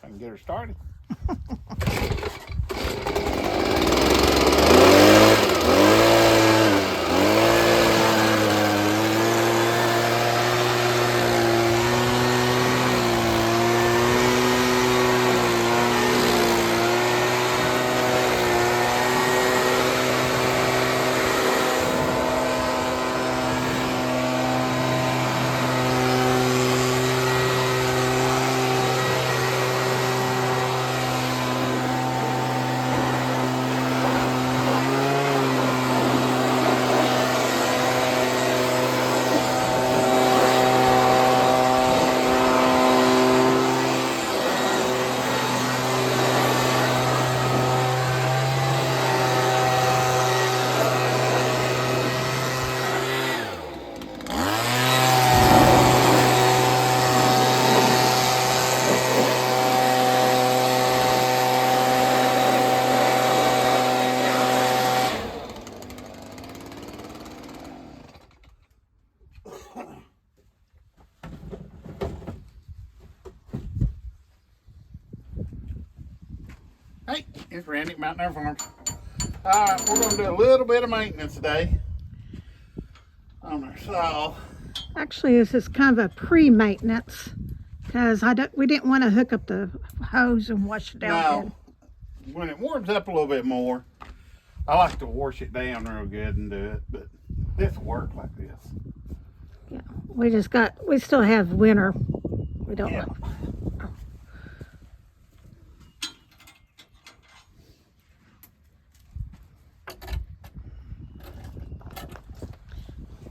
I can get her started. Hey, it's Randy at Mountain Air Farm. Alright, we're going to do a little bit of maintenance today on our saw. Actually, this is kind of a pre-maintenance because we didn't want to hook up the hose and wash it down. No, when it warms up a little bit more, I like to wash it down real good and do it, but this will work like this. Yeah, we still have winter. We don't Yeah. want.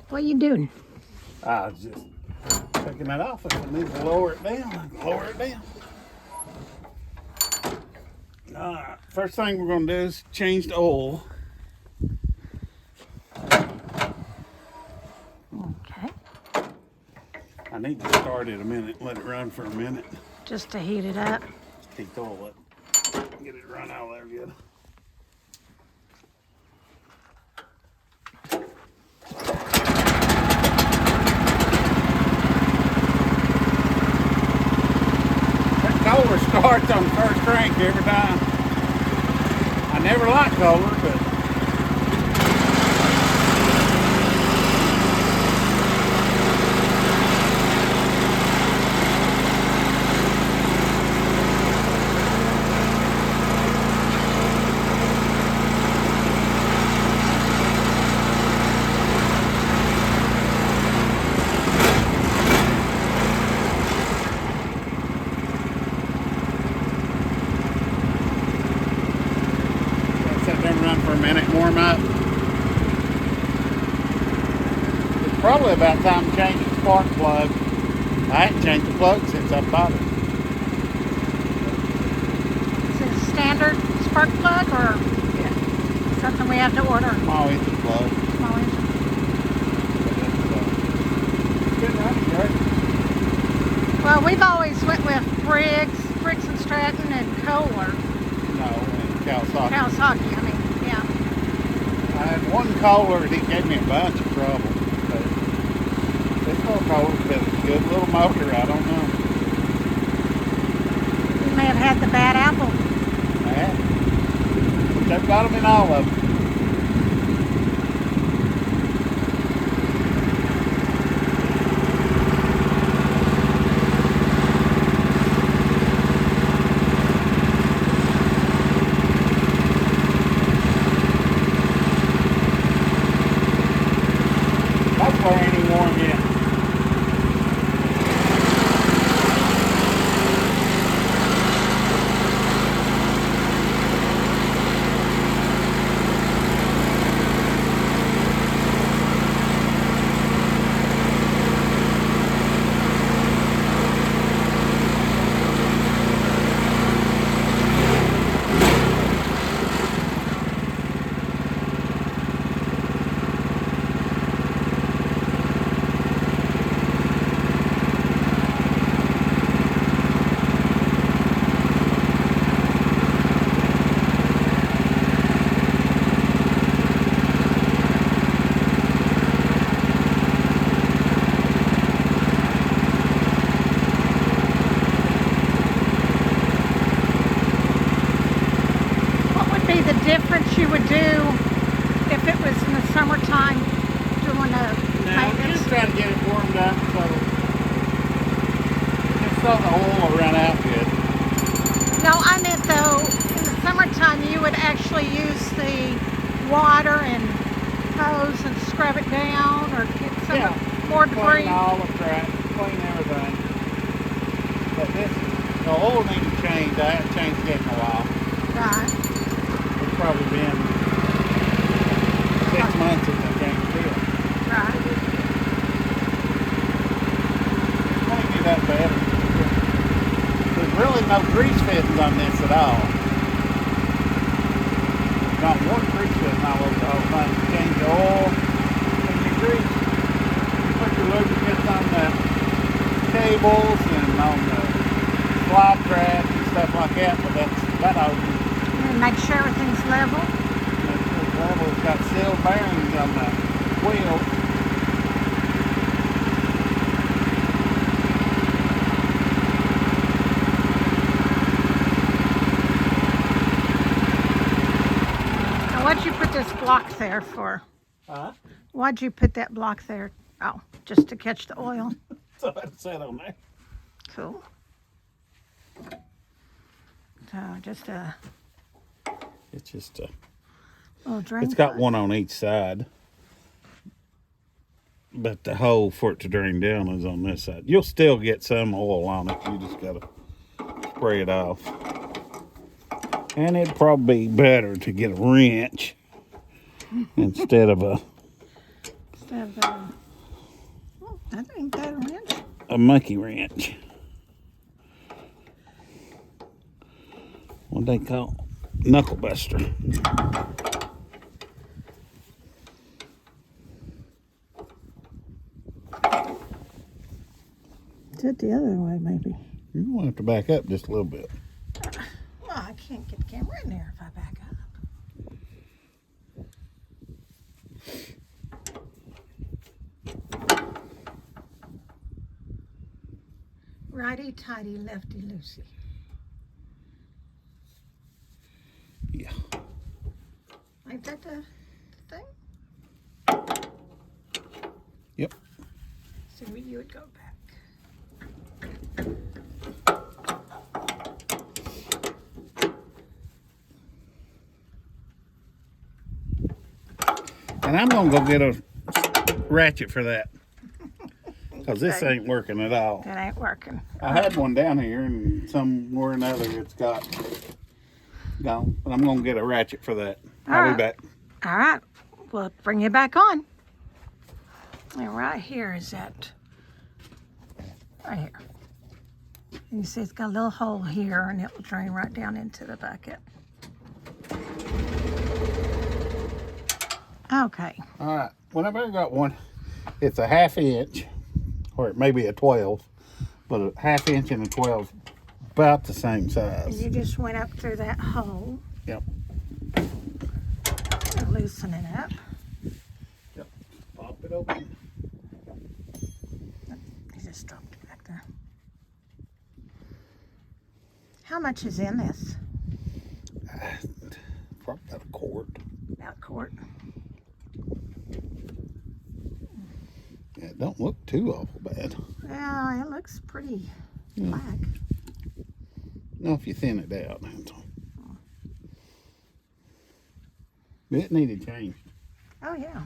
What are you doing? I was just taking that off. If I need to lower it down, I can lower it down. Alright, first thing we're going to do is change the oil. Okay. I need to start it a minute, let it run for a minute. Just to heat it up. Just heat the oil up. Get it run out there good. Kohler starts on the first crank every time. I never liked Kohler, but run for a minute, warm up. It's probably about time to change the spark plug. I hadn't changed the plug since I bought it. Is it a standard spark plug or something we have to order? Small engine plug. Small engine. Good running, right? Well, we've always went with Briggs and Stratton and Kohler. No, and Kawasaki. Kawasaki, I mean, yeah. I had one Kohler and he gave me a bunch of trouble. But this little Kohler's got a good little motor, I don't know. You may have had the bad apple. Yeah. They've got them in all of them. That's why ain't even warm yet. summertime doing a Now, we're just trying to get it warmed up so the oil will run out good. No, I meant though, in the summertime you would actually use the water and hose and scrub it down or get some more debris. Clean all the crap, clean everything. But the oil needs to change. I haven't changed it in a while. Right. It's probably been 6 months since I changed it. Right. Might do that better. There's really no grease fittings on this at all. Not one grease fitting all over the whole thing. You change the oil and your grease. You put your lubricants on the cables and on the slide tracks and stuff like that, but that's about all you do. And make sure everything's level. Make sure it's level. It's got sealed bearings on the wheels. What'd you put this block there for? Huh? Why'd you put that block there? Oh, just to catch the oil. So it sat on there. Cool. So just a It's just a. little drain. It's got pipe. one on each side, but the hole for it to drain down is on this side. You'll still get some oil on it. You just gotta spray it off. And it'd probably be better to get a wrench instead of Oh, that ain't that a wrench. a monkey wrench. What they call knuckle buster. Is it the other way, maybe? You're gonna have to back up just a little bit. Well, I can't get the camera in there if I back up. Righty tighty, lefty loosey. Yeah. Ain't that the thing? Yep. So you would go back. And I'm gonna go get a ratchet for that. Because this ain't working at all. That ain't working. I had one down here and somewhere or another it's got gone. But I'm gonna get a ratchet for that. I'll be back. All right. We'll bring you back on. And right here is that. Right here. And you see it's got a little hole here and it will drain right down into the bucket. Okay. All right. Whenever I got one, it's a 1/2 inch, or it may be a 12, but a 1/2 inch and a 12, about the same And size. you just went up through that hole. Yep. And loosen it up. Yep. Pop it open. You just dropped it back there. How much is in this? Probably about a quart. About a quart. Yeah, it don't look too awful bad. Yeah, it looks pretty black. No, if you thin it out. That's all. It needed changed. Oh yeah.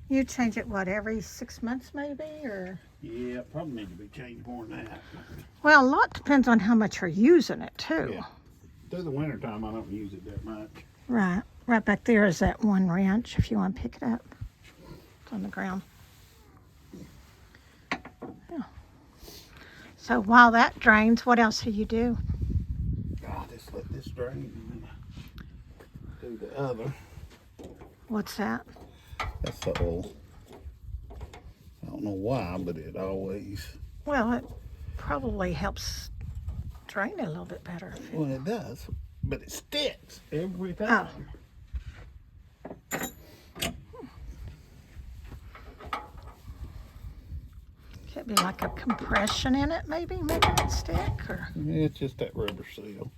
You change it what, every 6 months maybe, or? Yeah, it probably need to be changed more than that. Well, a lot depends on how much you're using it too. Yeah. Through the winter time, I don't use it that much. Right. Right back there is that one wrench if you want to pick it up. It's on the ground. Yeah. So while that drains, what else do you do? I'll just let this drain and then do the other. What's that? That's the oil. I don't know why, but it always. Well, it probably helps drain it a little bit better. Well, it does, but it sticks every time. Could be like a compression in it, maybe making it stick, or. It's just that rubber seal.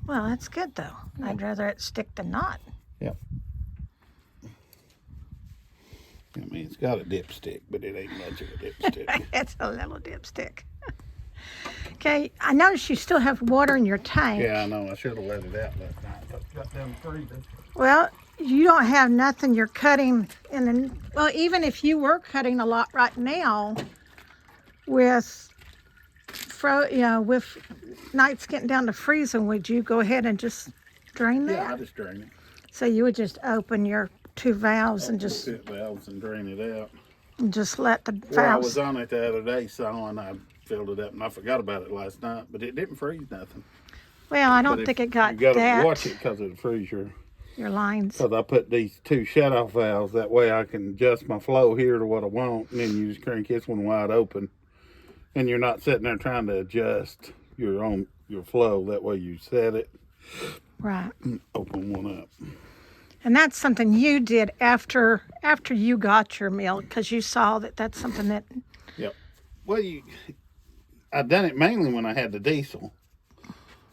Well, that's good though. I'd rather it stick than not. Yep. I mean, it's got a dipstick, but it ain't much of a dipstick. It's a little dipstick. Okay, I noticed you still have water in your tank. Yeah, I know. I should have let it out last night. But got them freezing. Well, you don't have nothing you're cutting in the, well, even if you were cutting a lot right now with, with nights getting down to freezing, would you go ahead and just drain that? Yeah, I just drain it. So you would just open your two valves and just Fit valves and drain it out. and just let the valves. Well, I was on it the other day, so and I filled it up, and I forgot about it last night, but it didn't freeze nothing. Well, I don't think it got you gotta that. watch it because it'll freeze your lines. Because I put these two shut-off valves, that way I can adjust my flow here to what I want, and then you just crank this one wide open, and you're not sitting there trying to adjust your flow. That way you set it, right, open one up. And that's something you did after you got your mill, because you saw that that's something that. Yep. Well, I done it mainly when I had the diesel,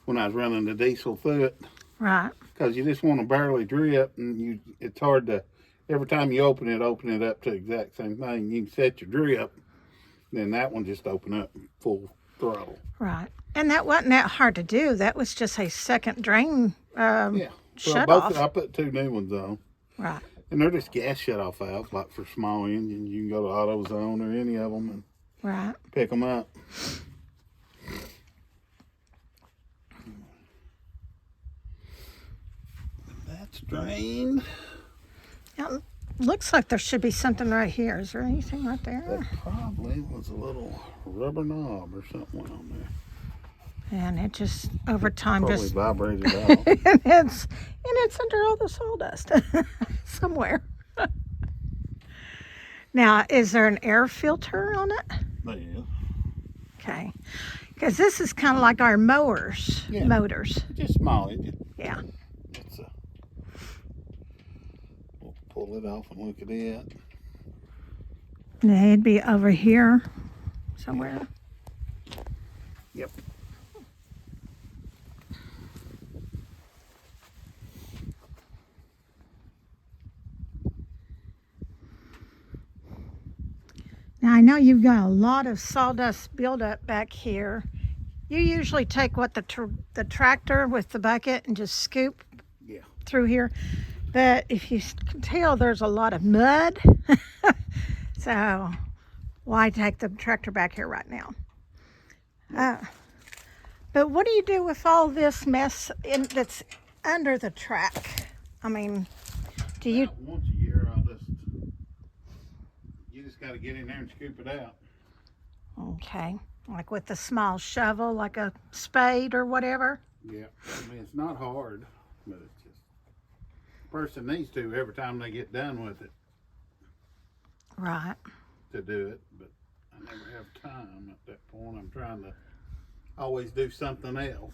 when I was running the diesel through it. Right. Because you just want to barely drip, and it's hard to, every time you open it up to the exact same thing. You can set your drip, then that one just open up full throttle. Right. And that wasn't that hard to do. That was just a second drain yeah. shut Well, off. I put two new ones on. Right. And they're just gas shut-off valves, like for small engines. You can go to AutoZone or any of them and right. pick them up. That's drained. Now, looks like there should be something right here. Is there anything right there? That probably was a little rubber knob or something on there. And it just over time Probably just vibrated out. and it's under all the sawdust somewhere. Now, is there an air filter on it? Yeah. Okay, because this is kind of like our motors. Just small, isn't it? Yeah. We'll pull it off and look at it. And it'd be over here somewhere. Yep. Now, I know you've got a lot of sawdust buildup back here. You usually take the tractor with the bucket and just scoop through here. But if you can tell, there's a lot of mud. So why take the tractor back here right now? But what do you do with all this mess that's under the track? I mean, do you... Once a year, you just got to get in there and scoop it out. Okay. Like with a small shovel, like a spade or whatever? Yeah. I mean, it's not hard, but it's just... person needs to every time they get done with it. Right. To do it, but I never have time at that point. I'm trying to always do something else.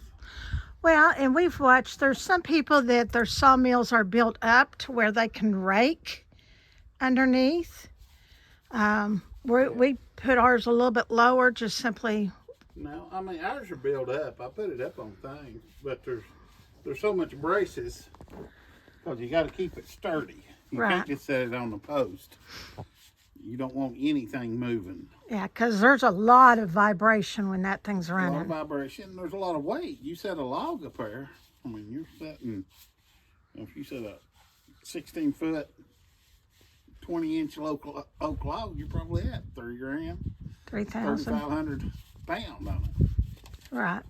Well, and we've watched, there's some people that their sawmills are built up to where they can rake underneath. We put ours a little bit lower, just simply. No, I mean, ours are built up. I put it up on things, but there's so much braces because you got to keep it sturdy. You can't just set it on the post. You don't want anything moving. Yeah, because there's a lot of vibration when that thing's running. A lot of vibration. There's a lot of weight. You set a log up there. I mean, you're setting, if you set a 16-foot, 20-inch oak log, you're probably at 3 grand. 3,000. 3,500 pounds on it. Right.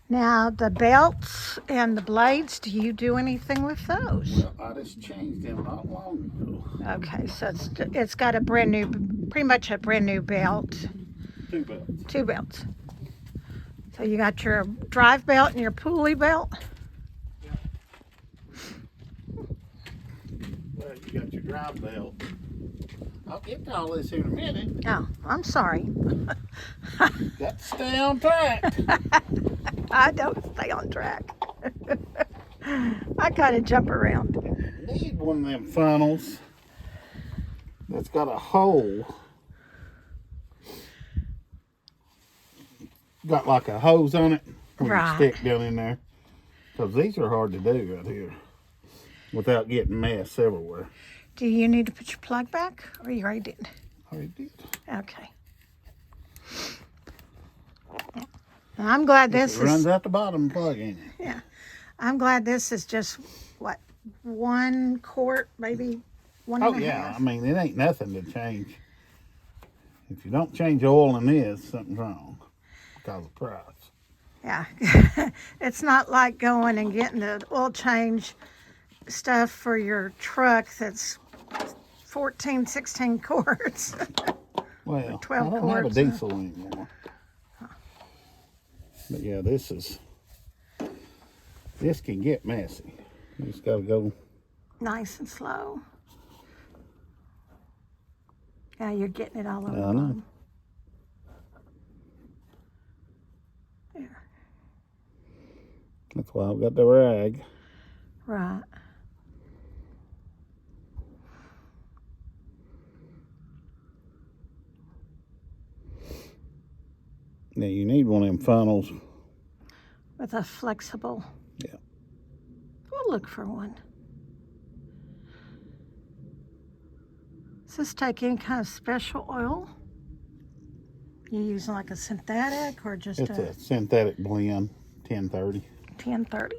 Now, the belts and the blades, do you do anything with those? Well, I just changed them not long ago. Okay, so it's got a brand new, pretty much a brand new belt. 2 belts. 2 belts. So you got your drive belt and your pulley belt? Yep. Well, you got your drive belt. I'll get to all this here in a minute. Oh, I'm sorry. Got to stay on track. I don't stay on track. I kind of jump around. Need one of them funnels that's got a hole. Got like a hose on it. When you stick down in there. Because these are hard to do right here. without getting mess everywhere. Do you need to put your plug back, or you already did? I already did. Okay. I'm glad this It runs is. out the bottom plug, ain't it? Yeah, I'm glad this is just what, 1 quart, maybe one and Oh a yeah, half. I mean it ain't nothing to change. If you don't change oil in this, something's wrong because of price. Yeah, it's not like going and getting the oil change stuff for your truck that's 14, 16 quarts. Well, 12 I don't quarts, have a diesel anymore. But yeah, this can get messy. You just gotta go nice and slow. Yeah, you're getting it all over. I know. There. That's why I've got the rag. Right. Now you need one of them funnels. With a flexible. Yeah. We'll look for one. Does this take any kind of special oil? You using like a synthetic or just It's a synthetic blend, 1030. 1030?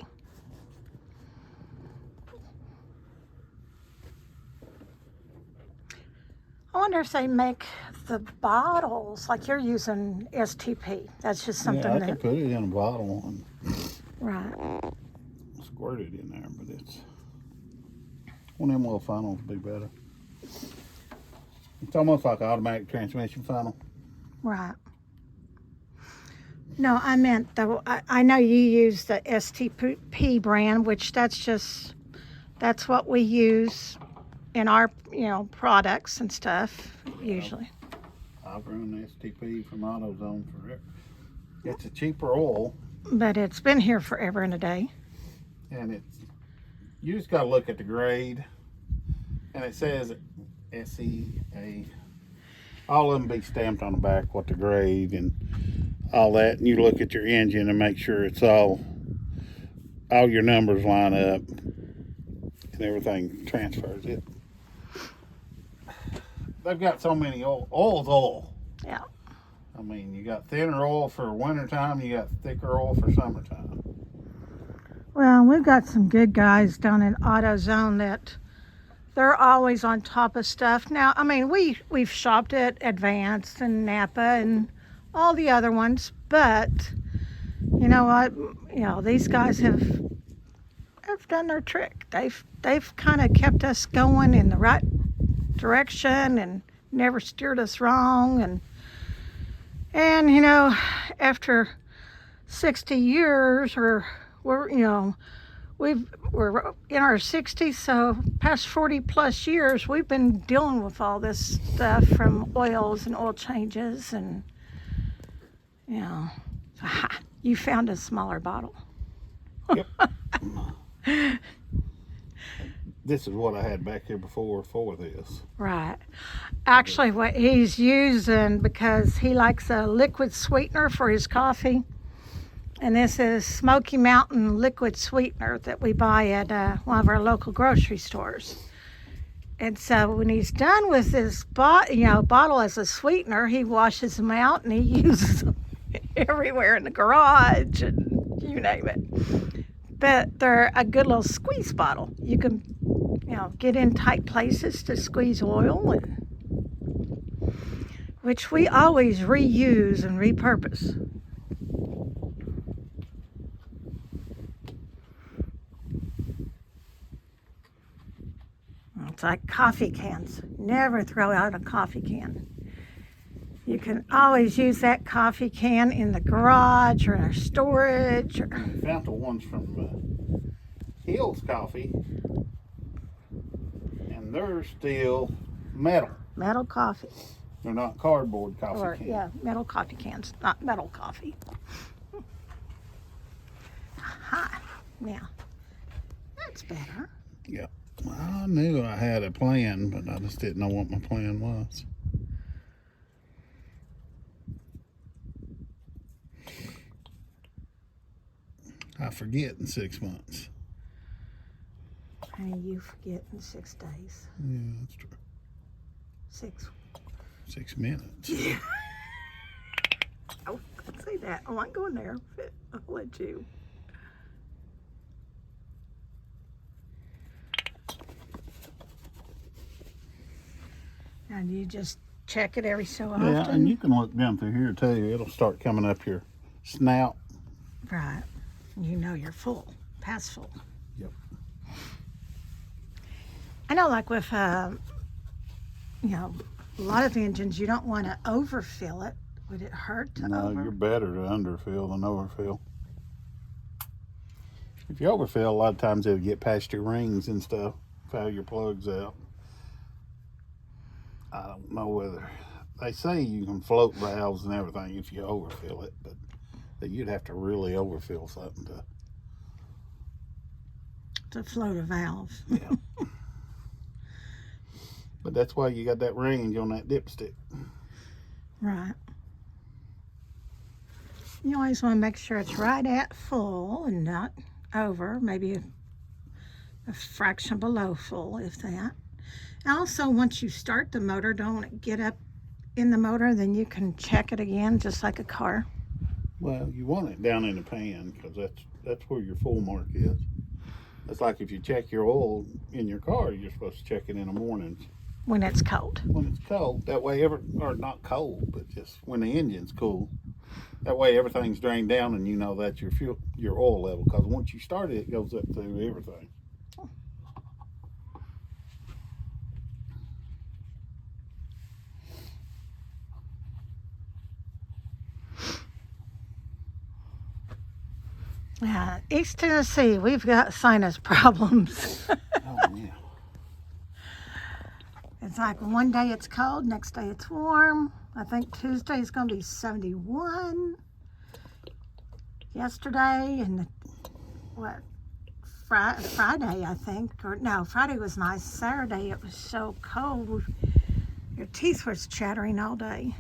I wonder if they make the bottles like you're using STP. That's just something Yeah, I that. could put it in a bottle and Right. squirt it in there, but it's one of them little funnels would be better. It's almost like an automatic transmission funnel. Right. No, I meant though. I know you use the STP brand, which that's what we use in our products and stuff usually. I've run STP from AutoZone forever. It's a cheaper oil, But it's been here forever and a day. and you just got to look at the grade, and it says SEA. All of them be stamped on the back what the grade and all that, and you look at your engine and make sure it's all your numbers line up and everything transfers it. They've got so many oil's oil. Yeah. I mean, you got thinner oil for wintertime, you got thicker oil for summertime. Well, we've got some good guys down in AutoZone that they're always on top of stuff. Now, I mean, we've shopped at Advanced and Napa and all the other ones, but you know what? These guys have done their trick. They've kind of kept us going in the right direction and never steered us wrong. And after 60 years, or we're in our 60s, so past 40 plus years, we've been dealing with all this stuff from oils and oil changes, and you found a smaller bottle. Yep. This is what I had back here before for this. Right. Actually, what he's using, because he likes a liquid sweetener for his coffee, and this is Smoky Mountain liquid sweetener that we buy at one of our local grocery stores. And so when he's done with his bottle as a sweetener, he washes them out and he uses them everywhere in the garage and you name it. But they're a good little squeeze bottle. You can get in tight places to squeeze oil, which we always reuse and repurpose. It's like coffee cans. Never throw out a coffee can. You can always use that coffee can in the garage or in our storage. I found the ones from Hill's Coffee, and they're still metal. Metal coffee. They're not cardboard coffee cans. Yeah, metal coffee cans, not metal coffee. Aha. Now, that's better. Yeah. I knew I had a plan, but I just didn't know what my plan was. I forget in 6 months. Honey, you forget in 6 days. Yeah, that's true. 6. 6 minutes. Yeah. Oh, don't say that. I won't go in there. I'll let you. And you just check it every so often. Yeah, and you can look down through here too. It'll start coming up your snout. Right. You know you're full, past full. Yep. I know, like with, you know, a lot of engines, you don't want to overfill it. Would it hurt to No, you're better to underfill than overfill. If you overfill, a lot of times it'll get past your rings and stuff, foul your plugs out. I don't know whether, they say you can float valves and everything if you overfill it, but you'd have to really overfill something to float a valve. Yeah. But that's why you got that range on that dipstick. Right. You always want to make sure it's right at full and not over, maybe a fraction below full, if that. Also, once you start the motor, don't want to get up in the motor, then you can check it again, just like a car. Well, you want it down in the pan because that's where your full mark is. It's like if you check your oil in your car, you're supposed to check it in the mornings. When it's cold. When it's cold, that way or not cold, but just when the engine's cool. That way everything's drained down and you know that's your oil level. Because once you start it, it goes up through everything. Yeah, East Tennessee, we've got sinus problems. Oh, yeah. It's like one day it's cold, next day it's warm. I think Tuesday is going to be 71. Yesterday and Friday, I think. Or no, Friday was nice. Saturday it was so cold. Your teeth was chattering all day.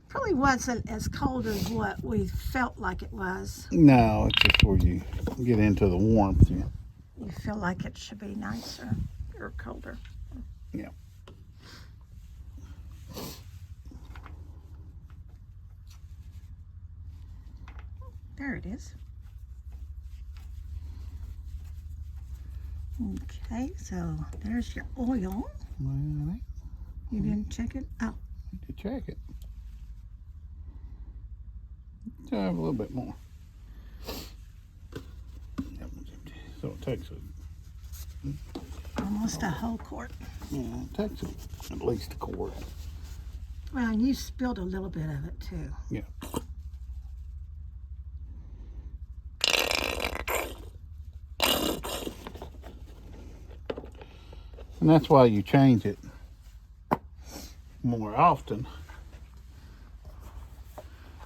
Probably wasn't as cold as what we felt like it was. No, it's just where you get into the warmth. Yeah. You feel like it should be nicer or colder. Yeah. There it is. Okay, so there's your oil. Well, You didn't check it? Oh. to check it. So I have a little bit more. So it takes Almost a whole quart. it takes at least a quart. Well, and you spilled a little bit of it too. Yeah. And that's why you change it more often,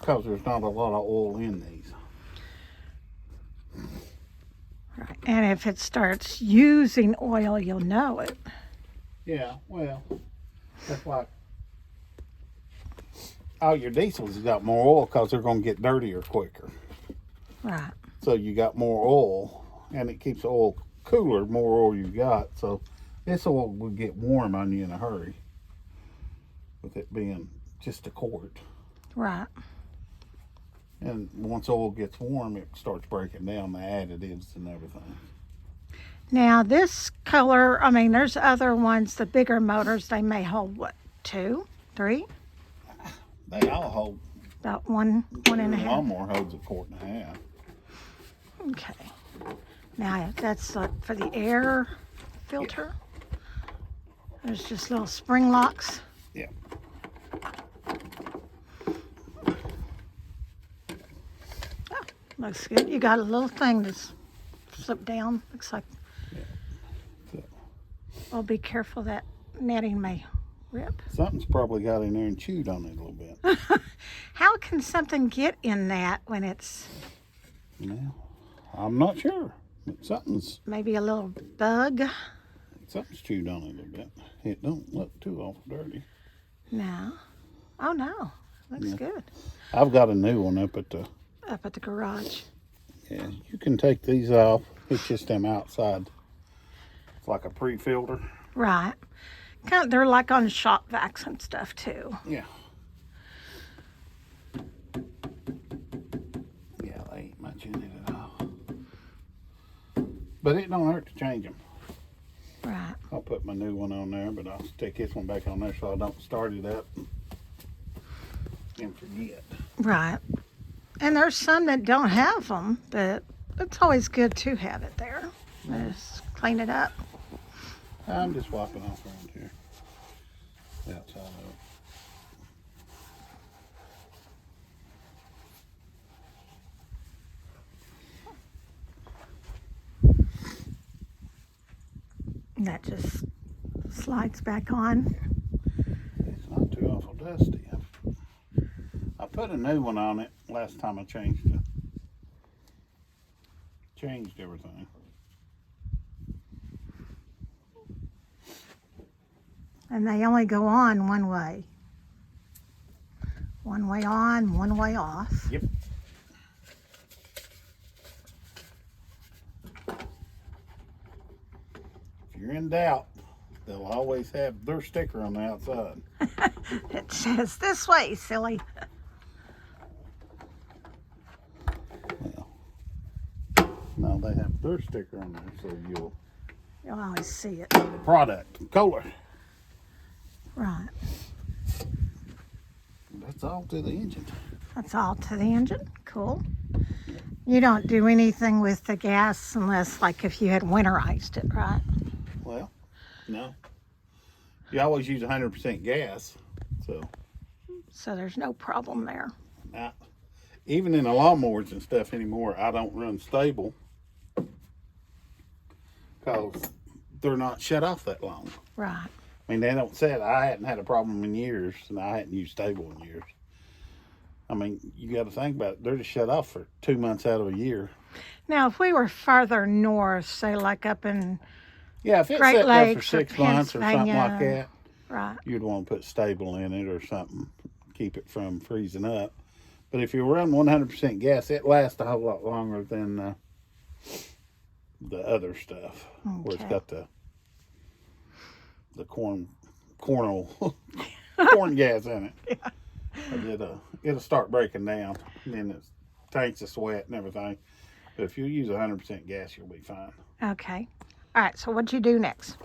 because there's not a lot of oil in these. Right. And if it starts using oil, you'll know it. Yeah, well, that's why all your diesels have got more oil because they're going to get dirtier quicker. Right. So you got more oil, and it keeps the oil cooler, more oil you got. So this oil will get warm on you in a hurry with it being just a quart. Right. And once oil gets warm, it starts breaking down the additives and everything. Now this color, I mean, there's other ones, the bigger motors, they may hold what, 2, 3? They all hold. About one and a half. Lawnmower holds a quart and a half. Okay. Now that's for the air filter. There's just little spring locks. Yeah. Oh, looks good. You got a little thing that's slip down. Looks like. Yeah. So, well, be careful, that netting may rip. something's probably got in there and chewed on it a little bit. How can something get in that when it's Well, I'm not sure. But something's maybe a little bug? chewed on it a little bit. It don't look too awful dirty. No. Oh no. Looks Yeah. good. I've got a new one up at the Up at the garage. Yeah, you can take these off. It's just them outside. It's like a pre-filter. Right. Kind of, they're like on shop vacs and stuff too. Yeah. Yeah, they ain't much in it at all. But it don't hurt to change them. Right. I'll put my new one on there, but I'll stick this one back on there so I don't start it up and forget. Right. And there's some that don't have them, but it's always good to have it there. Just clean it up. I'm just wiping off around here. The outside of it. That just slides back on. It's not too awful dusty. I put a new one on it last time I changed it. Changed everything. And they only go on one way. One way on, one way off. Yep. If you're in doubt, they'll always have their sticker on the outside. It says this way, silly. No, they have their sticker on there, so you'll always see it. product color. Right. That's all to the engine. That's all to the engine. Cool. You don't do anything with the gas unless, like, if you had winterized it, right? Well, no. You always use 100% gas, So there's no problem there. now, even in the lawnmowers and stuff anymore, I don't run stable because they're not shut off that long. Right. I mean, they don't set. I hadn't had a problem in years, and I hadn't used stable in years. I mean, you got to think about it. They're just shut off for 2 months out of a year. Now, if we were farther north, say like up in Yeah, if it's Great set there for Lakes or 6 months or something like Pennsylvania. that, right, you'd want to put stable in it or something, keep it from freezing up. But if you run 100% gas, it lasts a whole lot longer than the other stuff, where it's Okay. got the corn gas in it. Yeah. But it'll start breaking down, and then the tanks of sweat and everything. But if you use 100% gas, you'll be fine. okay. All right, so what'd you do next?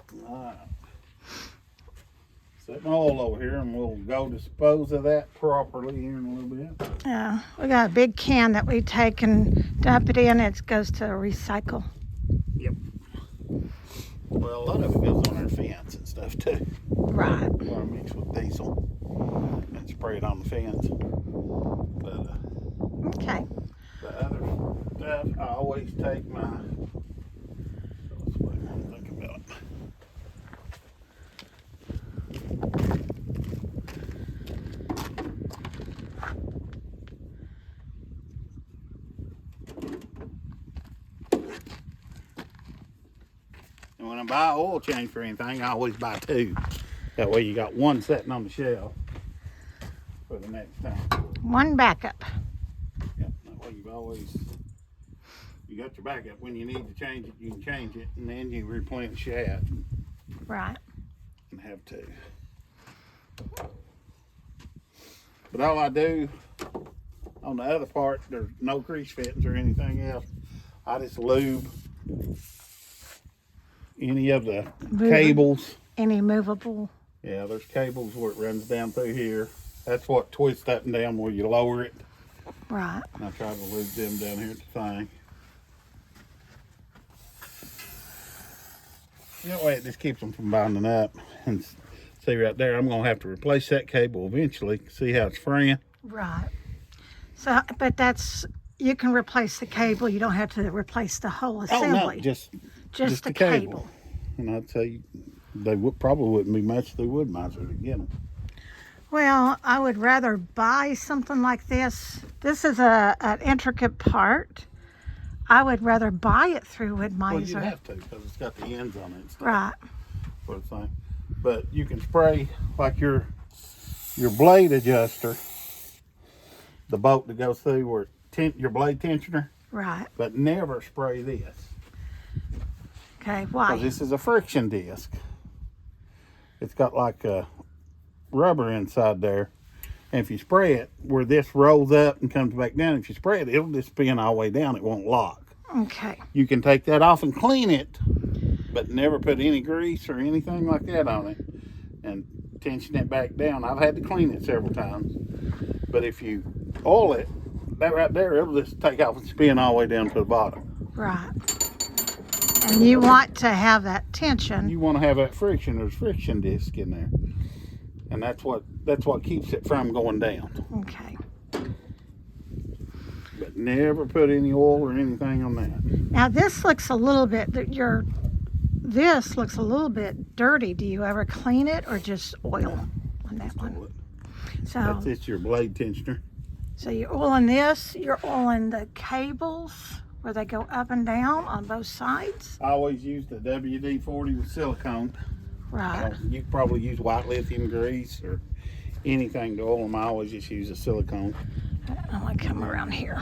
Set my oil over here, and we'll go dispose of that properly here in a little bit. We got a big can that we take and dump it in. It goes to recycle. Yep. Well, a lot of it goes on our fence and stuff too. Right. Or mix with diesel and spray it on the fence. But Okay. the other stuff, I always take my. That's what I'm thinking about. And when I buy oil change for anything, I always buy 2. That way you got 1 sitting on the shelf for the next time. One backup. Yep, that way you got your backup. When you need to change it, you can change it, and then you replenish that Right. and have 2. But all I do on the other part, there's no grease fittings or anything else. I just lube any of the cables. Any movable. Yeah, there's cables where it runs down through here. That's what twists up and down where you lower it. Right. And I try to lube them down here at the thing. That way it just keeps them from binding up. And see right there, I'm going to have to replace that cable eventually. See how it's fraying? Right. So, but you can replace the cable. You don't have to replace the whole assembly. Oh, no, just the cable. And I'd say they probably wouldn't be much through Woodmizer to get them. Well, I would rather buy something like this. This is an intricate part. I would rather buy it through Woodmizer. Well, you'd have to because it's got the ends on it and stuff. Right. Sort of thing. But you can spray like your blade adjuster, the bolt that goes through where your blade tensioner. Right. But never spray this. Okay, why? Because this is a friction disc. It's got like a rubber inside there. And if you spray it, where this rolls up and comes back down, if you spray it, it'll just spin all the way down. It won't lock. Okay. You can take that off and clean it, but never put any grease or anything like that on it. And tension it back down. I've had to clean it several times. But if you oil it, that right there, it'll just take off and spin all the way down to the bottom. Right. And you want to have that tension. You want to have that friction. There's friction disc in there. And that's what keeps it from going down. Okay. But never put any oil or anything on that. Now this looks a little bit, this looks a little bit dirty. Do you ever clean it or just oil on that one? So That's just your blade tensioner. So you're oiling this, you're oiling the cables where they go up and down on both sides? I always use the WD-40 with silicone. Right. You can probably use white lithium grease or anything to oil them. I always just use a silicone. I'm going to come around here.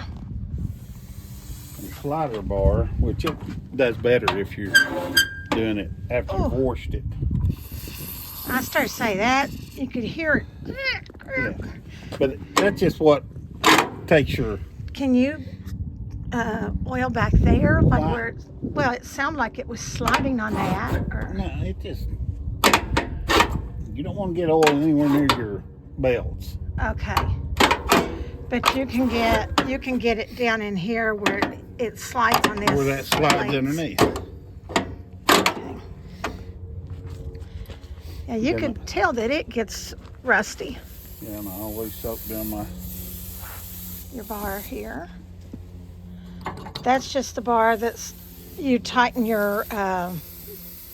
And slider bar, which it does better if you're doing it after you've washed it. I started to say that, you could hear it. Yeah. But that's just what takes your... Can you oil back there? Like where it's, well, it sounded like it was sliding on that. Or... No, it just... You don't want to get oil anywhere near your belts. Okay. But you can get it down in here where it slides on this. Where that slides underneath. Okay. Yeah, you can tell that it gets rusty. Yeah, and I always soak down your bar here. That's just the bar that's you tighten your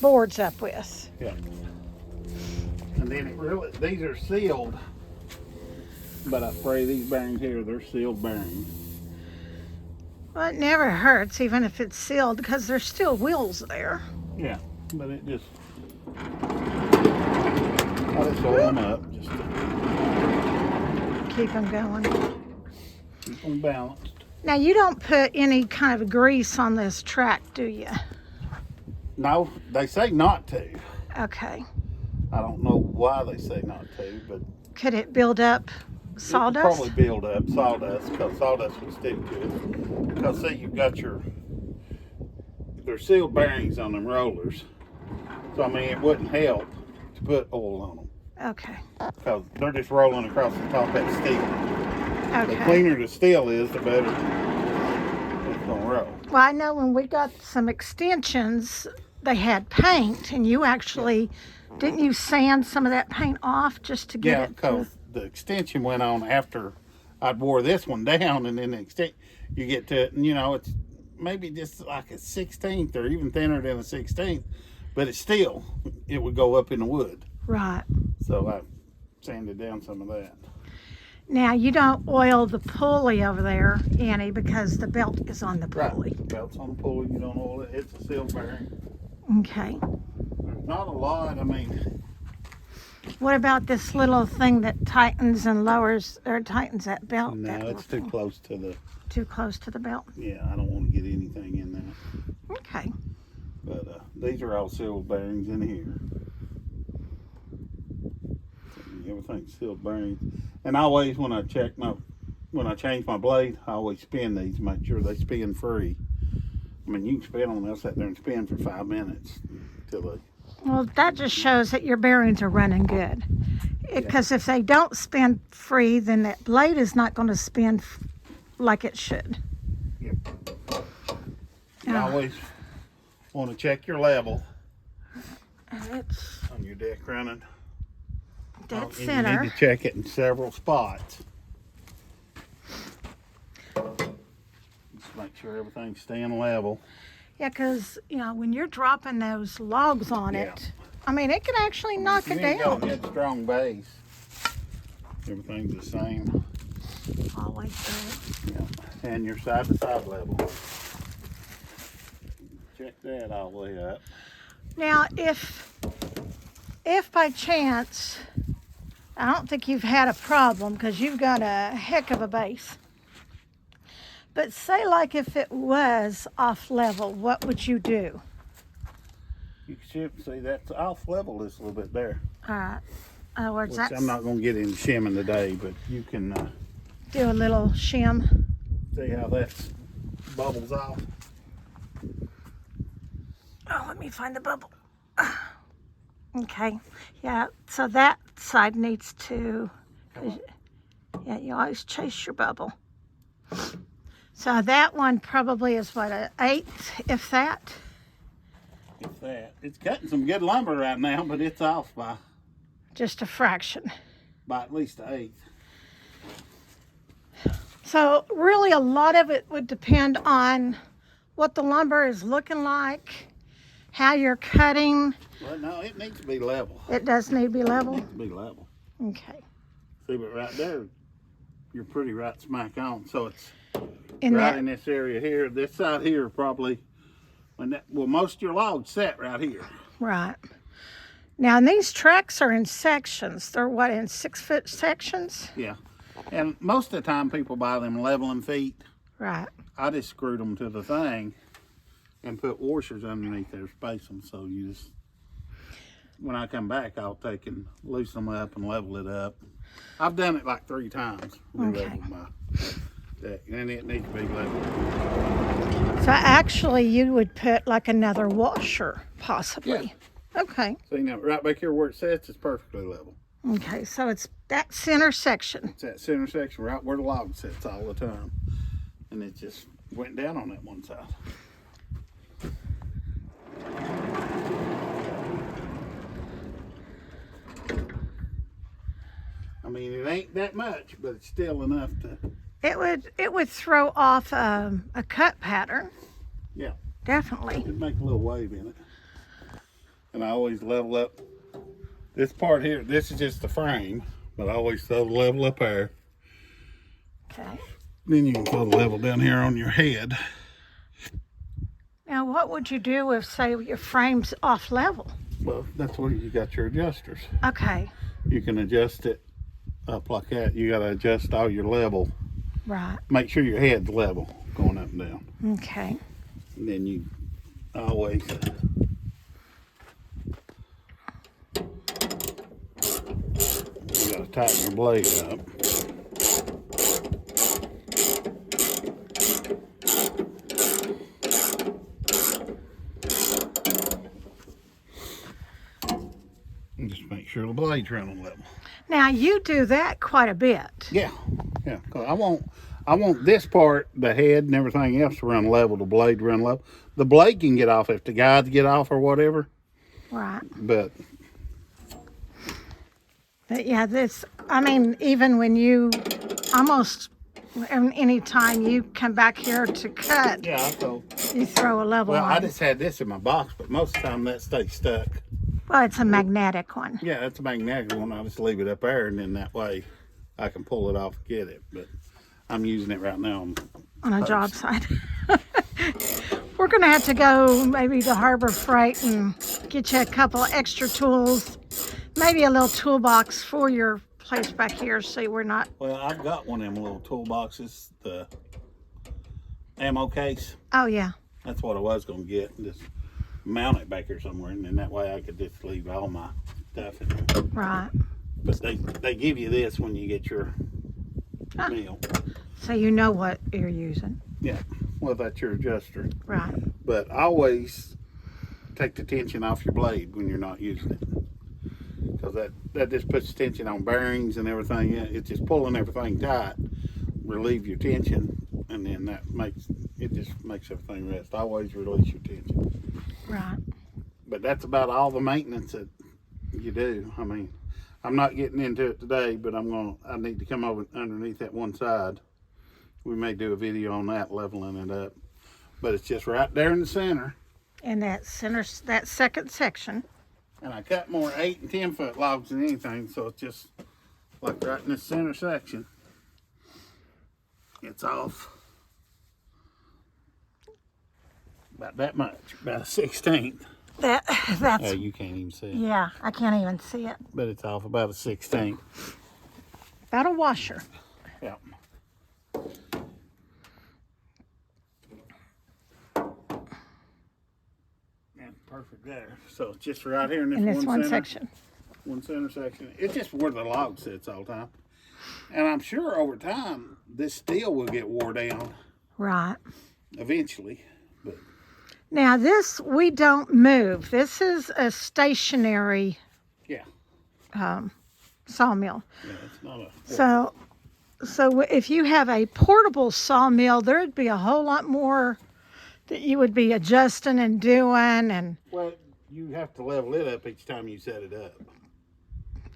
boards up with. Yeah. And then these are sealed, but I spray these bearings here, they're sealed bearings. Well, it never hurts, even if it's sealed, because there's still wheels there. Yeah, but it just, I just oil them up, just to keep them going. Keep them balanced. Now, you don't put any kind of grease on this track, do you? No, they say not to. Okay. I don't know why they say not to, but... Could it build up sawdust? It could probably build up sawdust, because sawdust would stick to it. Because see, you've got they're sealed bearings on them rollers. So, I mean, it wouldn't help to put oil on them. Okay. Because they're just rolling across the top of that steel. Okay. The cleaner the steel is, the better it's going to roll. Well, I know when we got some extensions, they had paint, and you actually, didn't you sand some of that paint off just to get it? Yeah, because the extension went on after I'd wore this one down, and then you get to it, and it's maybe just like a 16th or even thinner than a 16th, but it would go up in the wood. Right. So I sanded down some of that. Now, you don't oil the pulley over there, Annie, because the belt is on the pulley. Right. The belt's on the pulley. You don't oil it. It's a sealed bearing. Okay. There's not a lot. I mean... What about this little thing that tightens and lowers, or tightens that belt? No, it's too close to the... Too close to the belt? Yeah, I don't want to get anything in there. Okay. But these are all sealed bearings in here. Everything's sealed bearings. And I always, when I change my blade, I always spin these, make sure they spin free. I mean, you can spin them, they'll sit there and spin for 5 minutes till they... Well, that just shows that your bearings are running good. Because if they don't spin free, then that blade is not going to spin like it should. Yep. You always want to check your level it's on your deck running. Dead center. You need to check it in several spots. Just make sure everything's staying level. Yeah, because, when you're dropping those logs on it, I mean, it can actually knock it down. You got a good strong base. Everything's the same. Always good. Yeah. And your side-to-side level. Check that all the way up. Now, if by chance, I don't think you've had a problem because you've got a heck of a base. But say like if it was off level, what would you do? You can see that's off level just a little bit there. All right. In other words, Which I'm not going to get into shimming today, but you can do a little shim. see how that bubbles off. Oh, let me find the bubble. Okay. Yeah, so that side needs to, yeah, you always chase your bubble. So that one probably is what, an 1/8, if that? If that. It's cutting some good lumber right now, but it's off by Just a fraction. at least an 1/8. So really a lot of it would depend on what the lumber is looking like, how you're cutting. Well, no, it needs to be level. It does need to be It level? needs to be level. Okay. See, but right there, you're pretty right smack on. So it's In right that, in this area here. This side here probably, most of your logs set right here. right. Now, and these tracks are in sections. They're what, in 6-foot sections? Yeah. And most of the time people buy them leveling feet. Right. I just screwed them to the thing and put washers underneath there, space them. So you just, when I come back, I'll take and loosen them up and level it up. I've done it like 3 times. Okay. My deck, and it needs to be level. So actually you would put like another washer, possibly. Okay. See now, right back here where it sets, it's perfectly level. Okay, so it's that center section. It's that center section right where the log sits all the time. And it just went down on that one side. I mean, it ain't that much, but it's still enough to... It would throw off a cut pattern. Yeah. Definitely. It'd make a little wave in it. And I always level up this part here. This is just the frame, but I always throw the level up there. Okay. Then you can throw the level down here on your head. Now, what would you do if, say, your frame's off level? Well, that's where you got your adjusters. Okay. You can adjust it up like that. You got to adjust all your level. Right. Make sure your head's level going up and down. Okay. And then you always you got to tighten your blade up. And just make sure the blade's running level. Now, you do that quite a bit. Yeah, yeah. 'Cause I want this part, the head and everything else to run level, the blade to run level. The blade can get off if the guides get off or whatever. Right. But Yeah, this, I mean, even when you almost, any time you come back here to cut, yeah, so you throw a level well, on. I just had this in my box, but most of the time that stays stuck. Well, it's a magnetic one. Yeah, that's a magnetic one. I just leave it up there, and then that way I can pull it off and get it. But I'm using it right now On a job site. We're going to have to go maybe to Harbor Freight and get you a couple extra tools. Maybe a little toolbox for your place back here so we're not... Well, I've got one of them little toolboxes, the ammo case. Oh, yeah. That's what I was going to get, and just mount it back here somewhere, and then that way I could just leave all my stuff in there. Right. But they give you this when you get your meal. So you know what you're using. Yeah, well, that's your adjuster. Right. But always take the tension off your blade when you're not using it. Because that just puts tension on bearings and everything. It's just pulling everything tight, relieve your tension, and then it just makes everything rest. Always release your tension. Right. But that's about all the maintenance that you do. I mean, I'm not getting into it today, but I need to come over underneath that one side. We may do a video on that, leveling it up. But it's just right there in the center. In that center, that second section. And I cut more 8 and 10 foot logs than anything, so it's just like right in this center section. It's off about that much, about a 16th. That's... Oh, you can't even see it. Yeah, I can't even see it. But it's off about a 16th. About a washer. Yeah. perfect there. So it's just right here in this, in this one center, section. One center section. It's just where the log sits all the time. And I'm sure over time, this steel will get wore down. Right. Eventually. But Now this, we don't move. This is a stationary yeah. Sawmill. Yeah, it's not a... So if you have a portable sawmill, there'd be a whole lot more that you would be adjusting and doing. And Well, you have to level it up each time you set it up.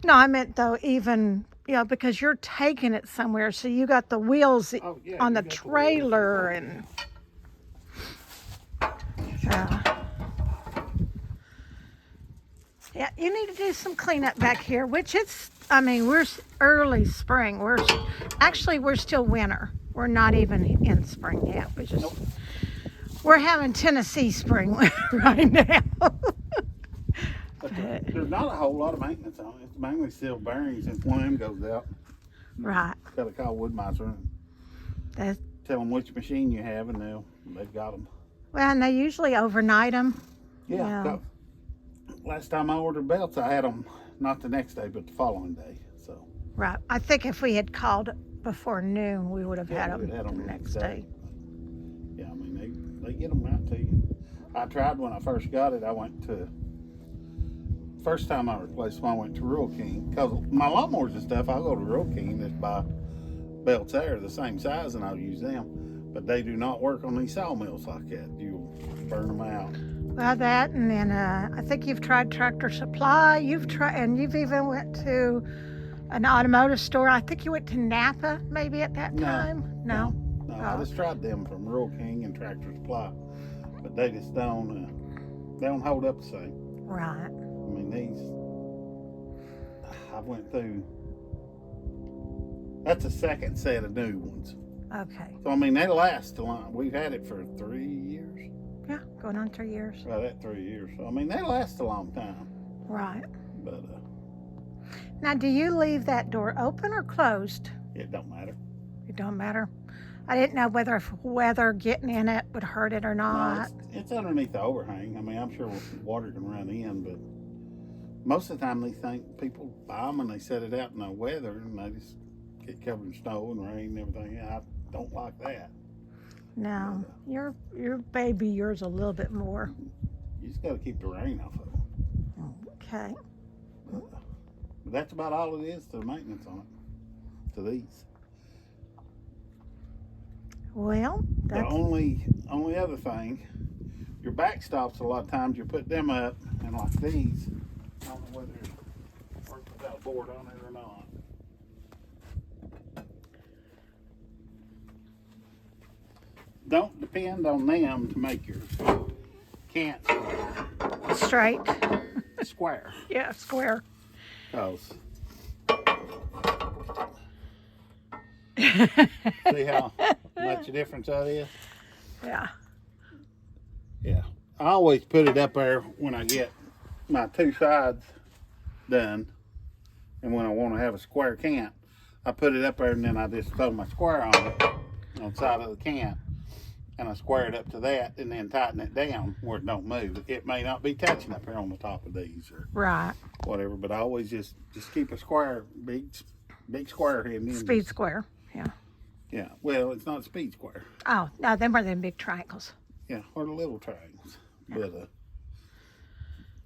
no, I meant though, even, you know, because you're taking it somewhere, so you got the wheels on the trailer and yeah, you need to do some cleanup back here, which I mean, we're early spring. We're still winter. We're not even in spring yet. We're having Tennessee spring right now. But there's not a whole lot of maintenance on it. It's mainly still bearings and one of them goes out. Right. Got to call Woodmizer and tell them which machine you have, and they've got them. Well, and they usually overnight them. Yeah. Last time I ordered belts, I had them not the next day, but the following day. So. Right. I think if we had called before noon, we would have had them the next day. Yeah, I mean, they get them right to you. I tried when I first got it. First time I replaced one, I went to Rural King. Because my lawnmowers and stuff, I'll go to Rural King and just buy belts there the same size, and I'll use them. But they do not work on these sawmills like that. You'll burn them out. Well, that, and then I think you've tried Tractor Supply. And you've even went to an automotive store. I think you went to Napa maybe at that time. No. I just tried them from Rural King and Tractor Supply, but they just don't hold up the same. Right. I mean, I went through. That's a second set of new ones. Okay. So I mean, they last a long. We've had it for 3 years. Yeah, going on 3 years. Right at 3 years. So I mean, they last a long time. Right. But now, do you leave that door open or closed? it don't matter. It don't matter. I didn't know whether if weather getting in it would hurt it or not. No, it's underneath the overhang. I mean, I'm sure water can run in, but most of the time they think people buy them and they set it out in the weather and they just get covered in snow and rain and everything. I don't like that. No, your baby, yours a little bit more. You just got to keep the rain off of them. Okay. But that's about all it is to the maintenance on it, to these. Well, the only other thing, your backstops, a lot of times you put them up, and like these, I don't know whether it works without a board on it or not. Don't depend on them to make your cant straight. Square. Yeah, square. Because see how much a difference that is? Yeah. Yeah. I always put it up there when I get my two sides done. And when I want to have a square cant, I put it up there and then I just throw my square on it, on the side of the cant. And I square it up to that and then tighten it down where it don't move. It may not be touching up here on the top of these or whatever, but I always just keep a square, big square head in. Speed square, yeah. Yeah, well, it's not a speed square. Oh, no, them are them big triangles. Yeah, or the little triangles. Yeah. But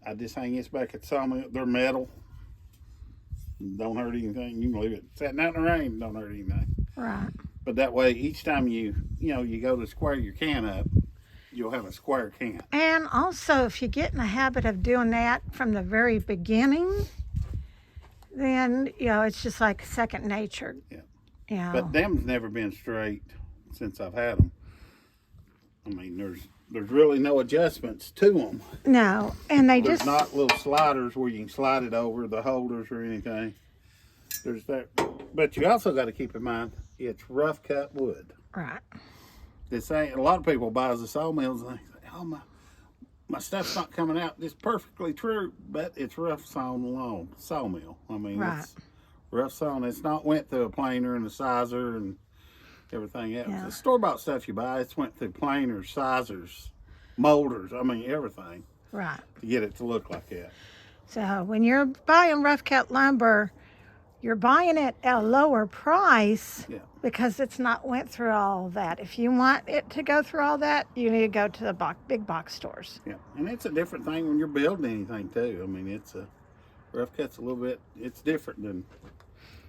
I just hang this back at the sawmill. They're metal. Don't hurt anything. You can leave it sitting out in the rain. Don't hurt anything. Right. But that way, each time you go to square your can up, you'll have a square can. And also, if you get in the habit of doing that from the very beginning, then, it's just like second nature. Yeah. Yeah. But them's never been straight since I've had them. I mean, there's really no adjustments to them. No, and There's not little sliders where you can slide it over the holders or anything. There's that. But you also got to keep in mind, it's rough cut wood. Right. This ain't, a lot of people buys the sawmills and they say, oh, my stuff's not coming out just perfectly true, but it's rough sawn along sawmill. I mean, it's rough sawn. It's not went through a planer and a sizer and everything else. Yeah. The store-bought stuff you buy, it's went through planers, sizers, molders, I mean, everything. Right. to get it to look like that. So when you're buying rough cut lumber, you're buying it at a lower price Yeah. because it's not went through all that. If you want it to go through all that, you need to go to the big box stores. Yeah, and it's a different thing when you're building anything too. I mean, it's a rough cut's a little bit. It's different than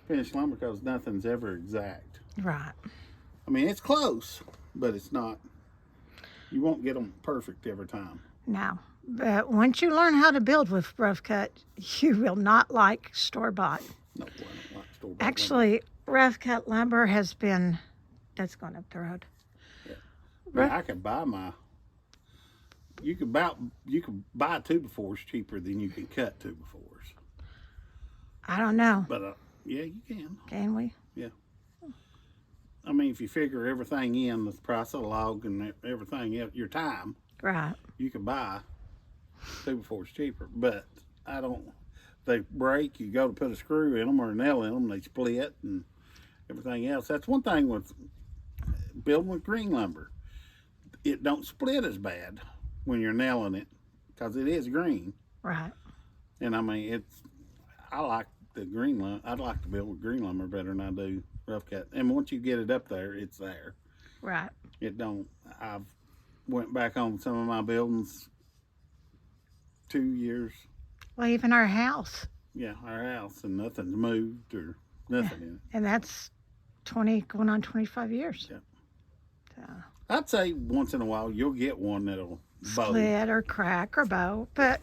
finished lumber because nothing's ever exact. Right. I mean, it's close, but it's not. You won't get them perfect every time. No. But once you learn how to build with rough cut, you will not like store bought. No, I don't like store-bought lumber. Actually, rough cut lumber has been, that's going up the road. Yeah. I could buy my. You could buy 2x4s cheaper than you can cut 2x4s. I don't know. But yeah, you can. Can we? Yeah. I mean, if you figure everything in, the price of the log and everything else, your time, Right. you can buy 2x4s cheaper. But I don't. They break. You go to put a screw in them or a nail in them, they split and everything else. That's one thing with building with green lumber. It don't split as bad when you're nailing it because it is green. Right. And I mean, I like the green lumber. I'd like to build with green lumber better than I do rough cut. And once you get it up there, it's there. Right. It don't. I've went back on some of my buildings 2 years. Well, even our house. Yeah, our house, and nothing's moved or nothing in it. And that's 20, going on 25 years. Yeah. So, I'd say once in a while you'll get one that'll bow. split or crack or bow. But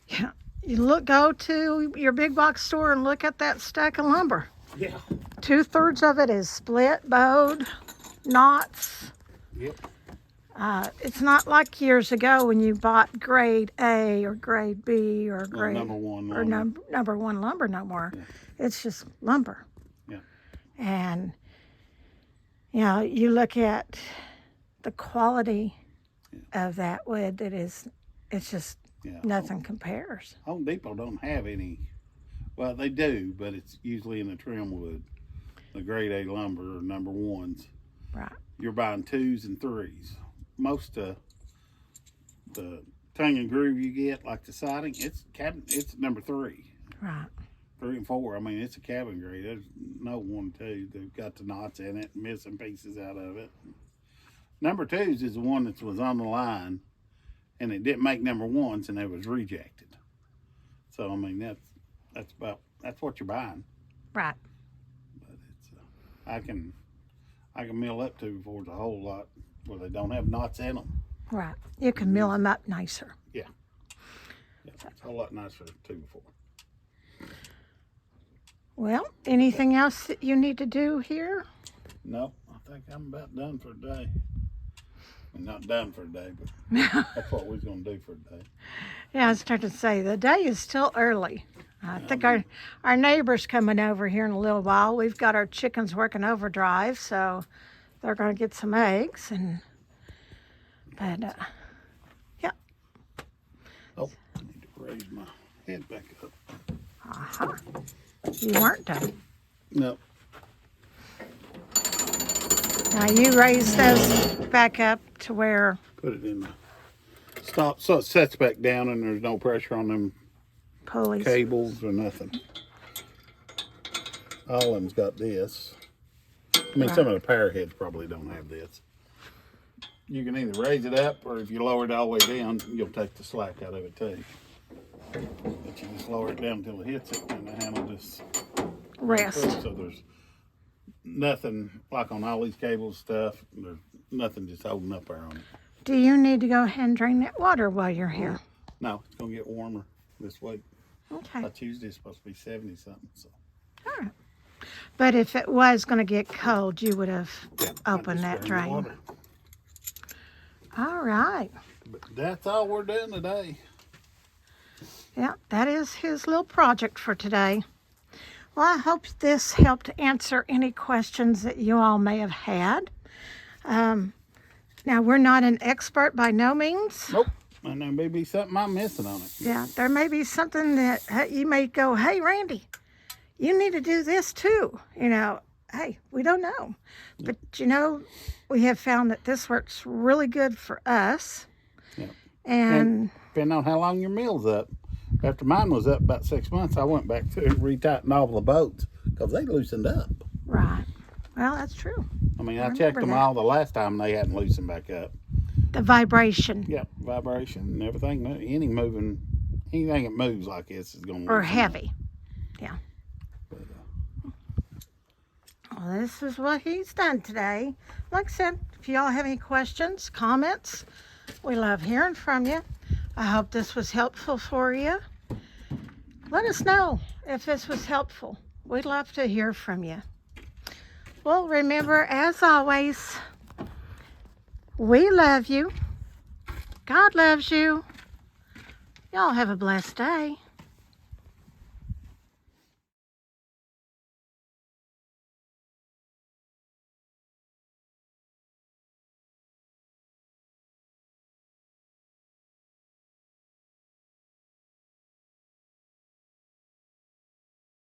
yeah, you go to your big box store and look at that stack of lumber. Yeah. 2/3 of it is split, bowed, knots. Yep. It's not like years ago when you bought grade A or grade B or grade number one or lumber. number one lumber no more. Yeah. It's just lumber. Yeah. And you look at the quality of that wood it's just Yeah. nothing compares. Home Depot don't have any. Well, they do, but it's usually in the trim wood, the grade A lumber or number ones. Right. You're buying 2s and 3s. Most of the tongue and groove you get, like the siding, it's number 3, Right. 3 and 4. I mean, it's a cabin grade. There's no 1, 2. They've got the knots in it, missing pieces out of it. Number 2s is the one that was on the line, and it didn't make number 1s, and it was rejected. So I mean, that's what you're buying. Right. But it's I can mill up 2x4s a whole lot where they don't have knots in them. Right. You can mill them up nicer. Yeah, it's a whole lot nicer than 2x4. Well, anything else that you need to do here? No, I think I'm about done for today. I'm not done for today, but that's what we're gonna do for today. Yeah, I was trying to say the day is still early. I think our neighbor's coming over here in a little while. We've got our chickens working overdrive, so they're going to get some eggs. But yeah. Oh, I need to raise my head back up. Uh-huh. You weren't done. No. Now you raise those back up to where. Put it in the stop so it sets back down and there's no pressure on them Pulleys. cables or nothing. All of them's got this. I mean, some of the power heads probably don't have this. You can either raise it up, or if you lower it all the way down, you'll take the slack out of it too. But you just lower it down until it hits it, and the handle just Rest. so there's nothing like on all these cables stuff. There's nothing just holding up there on it. Do you need to go ahead and drain that water while you're here? No, it's gonna get warmer this week. Okay. Tuesday is supposed to be 70 something. So All right. But if it was going to get cold, you would have yeah, I opened just that drained the drain. water. All right. But that's all we're doing today. Yeah, that is his little project for today. Well, I hope this helped answer any questions that you all may have had. Now, we're not an expert by no means. Nope. And there may be something I'm missing on it. Yeah, there may be something that you may go, hey, Randy, you need to do this too. Hey, we don't know. But, we have found that this works really good for us. Yeah. And depending on how long your mill's up. After mine was up about 6 months, I went back to and retightened all the bolts because they loosened up. right. Well, that's true. I mean, I I checked remember them that. all the last time, they hadn't loosened back up. The vibration Yep, vibration and everything. Anything that moves like this is going to or loosen heavy. Yeah. Up. Well, this is what he's done today. Like I said, if y'all have any questions, comments, we love hearing from you. I hope this was helpful for you. Let us know if this was helpful. We'd love to hear from you. Well, remember, as always, we love you. God loves you. Y'all have a blessed day.